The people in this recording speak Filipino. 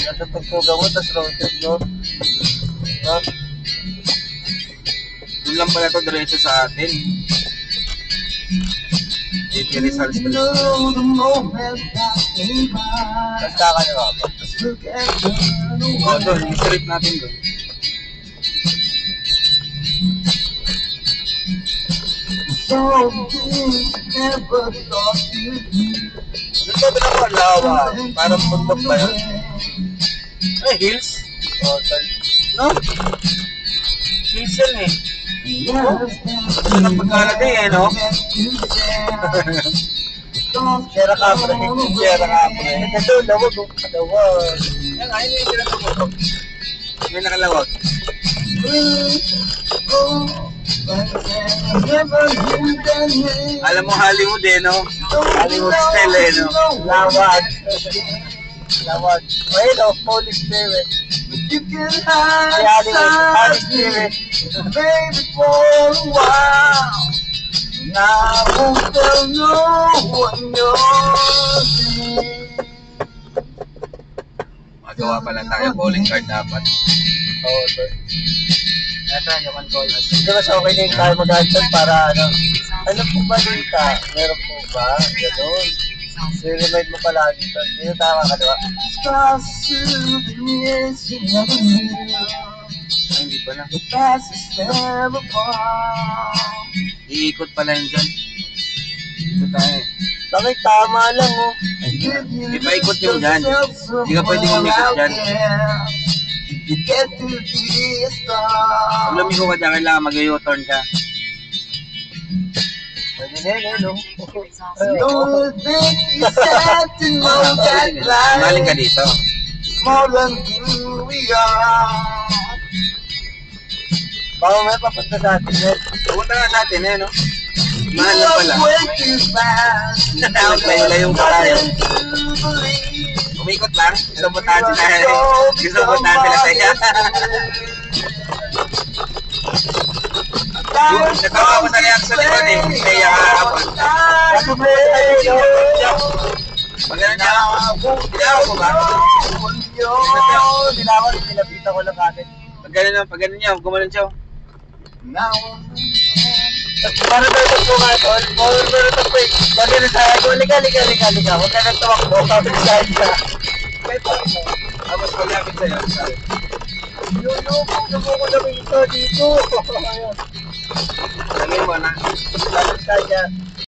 Natutugtugan mo, tapos road trip, no? No? Doon lang pala ito diretso sa atin. JP Rizal Street. Basta ka niyo ako. O doon, yung street natin doon. Doon ba pinapalawa? Parang bundok ba yun? Ay, hills? No? Hills yan eh. Ito ng pagkalagay eh, no? Sierra Capre. Sierra Capre. Ito, lawag. Lawag. Yan, ayun yung pinapagod. May nakalawag. Alam mo Hollywood eh, no? Hollywood style eh, no? Lawag. Lawag. Ayun o, Holy Spirit. Si Hollywood, Holy Spirit. Baby, for a while. Now I won't tell no one yours. Magawa pala tayo bowling card dapat. Oo, sir. Ito, you can call us. Di ba sa okay din tayo mag-answer para ano? Ano po ba dito? Meron po ba? Ganun. So, remind mo palagi ito. Hindi na tama ka, di ba? Ay, hindi pala. Iikot pala yun dyan. Ikot tayo. Bakit tama lang, oh. Hindi pa ikot yung dyan. Hindi ka pwede umikot dyan. Kung lumiko ka dyan, kailangan mag-u-turn ka. Pwede na yun, no? Maling ka dito. Baka may papunta sa atin yun. Pumunta nga sa atin eh, no? Mahal lang pala. Naglayo pa tayo. Umikot lang. Gusto mo tayo sila. Gusto mo tayo sila tayo. Natawa ko sa reaction ni Juan eh. Kaya kahapon. Maganda niya. Tinawa ko ba? Nilapita ko lang kagad. Pag gano'n niya, gumanon siya. Para daw ito po nga, tol. Meron ito po eh. Sabi na sa ako, liga. Huwag ka nang tumakbo. Sabi na sa akin. May po mo. Tapos malapit sa'yo. Kung ko namin ito dito. Sabi mo na. Sabi sa akin.